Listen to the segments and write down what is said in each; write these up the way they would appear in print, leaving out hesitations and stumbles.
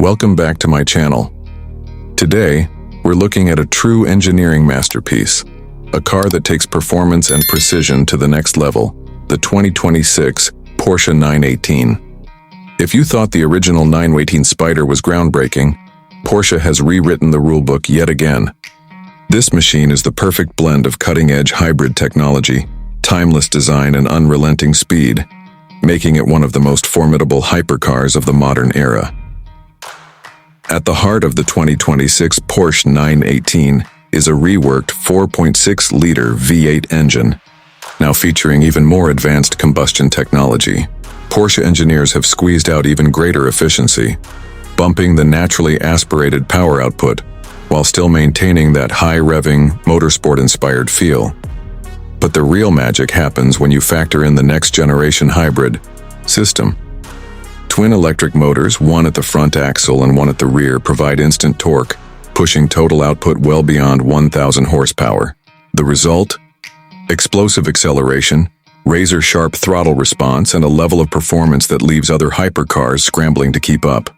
Welcome back to my channel. Today, we're looking at a true engineering masterpiece, a car that takes performance and precision to the next level, the 2026 Porsche 918. If you thought the original 918 Spider was groundbreaking, Porsche has rewritten the rulebook yet again. This machine is the perfect blend of cutting-edge hybrid technology, timeless design, and unrelenting speed, making it one of the most formidable hypercars of the modern era. At the heart of the 2026 Porsche 918 is a reworked 4.6-liter V8 engine, now featuring even more advanced combustion technology. Porsche engineers have squeezed out even greater efficiency, bumping the naturally aspirated power output while still maintaining that high-revving, motorsport-inspired feel. But the real magic happens when you factor in the next-generation hybrid system. Twin electric motors, one at the front axle and one at the rear, provide instant torque, pushing total output well beyond 1,000 horsepower. The result? Explosive acceleration, razor-sharp throttle response, and a level of performance that leaves other hypercars scrambling to keep up.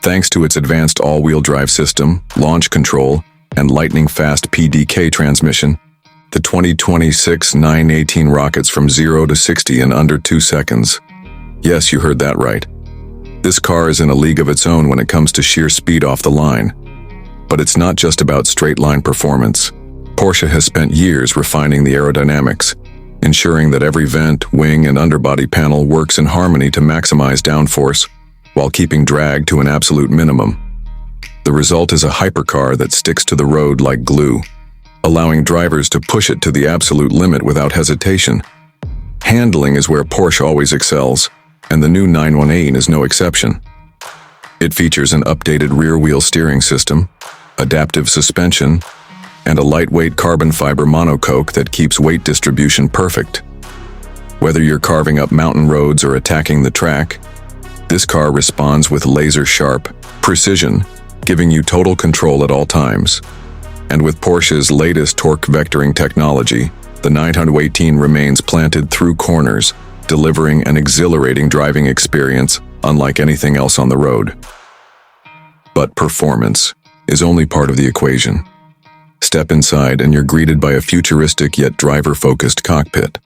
Thanks to its advanced all-wheel drive system, launch control, and lightning-fast PDK transmission, the 2026 918 rockets from 0 to 60 in under 2 seconds. Yes, you heard that right. This car is in a league of its own when it comes to sheer speed off the line. But it's not just about straight-line performance. Porsche has spent years refining the aerodynamics, ensuring that every vent, wing, and underbody panel works in harmony to maximize downforce while keeping drag to an absolute minimum. The result is a hypercar that sticks to the road like glue, allowing drivers to push it to the absolute limit without hesitation. Handling is where Porsche always excels, and the new 918 is no exception. It features an updated rear-wheel steering system, adaptive suspension, and a lightweight carbon fiber monocoque that keeps weight distribution perfect. Whether you're carving up mountain roads or attacking the track, this car responds with laser-sharp precision, giving you total control at all times. And with Porsche's latest torque vectoring technology, the 918 remains planted through corners, delivering an exhilarating driving experience unlike anything else on the road. But performance is only part of the equation. Step inside and you're greeted by a futuristic yet driver-focused cockpit.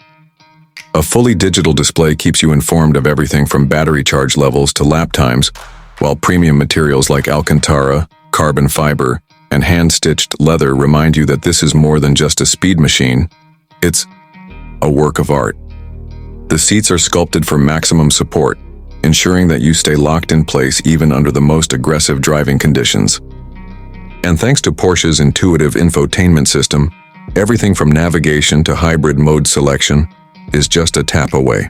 A fully digital display keeps you informed of everything from battery charge levels to lap times, while premium materials like Alcantara, carbon fiber, and hand-stitched leather remind you that this is more than just a speed machine. It's a work of art. The seats are sculpted for maximum support, ensuring that you stay locked in place even under the most aggressive driving conditions. And thanks to Porsche's intuitive infotainment system, everything from navigation to hybrid mode selection is just a tap away.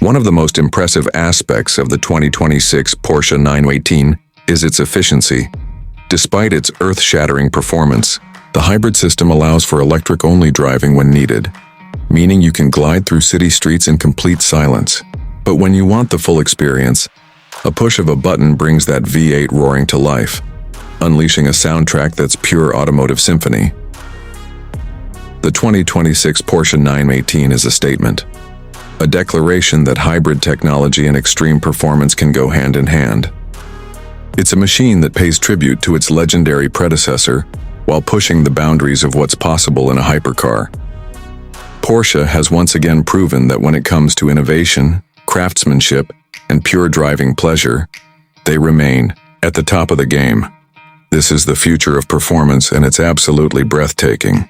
One of the most impressive aspects of the 2026 Porsche 918 is its efficiency. Despite its earth-shattering performance, the hybrid system allows for electric-only driving when needed, meaning you can glide through city streets in complete silence. But when you want the full experience, a push of a button brings that V8 roaring to life, unleashing a soundtrack that's pure automotive symphony. The 2026 Porsche 918 is a statement, a declaration that hybrid technology and extreme performance can go hand in hand. It's a machine that pays tribute to its legendary predecessor while pushing the boundaries of what's possible in a hypercar. Porsche has once again proven that when it comes to innovation, craftsmanship, and pure driving pleasure, they remain at the top of the game. This is the future of performance, and it's absolutely breathtaking.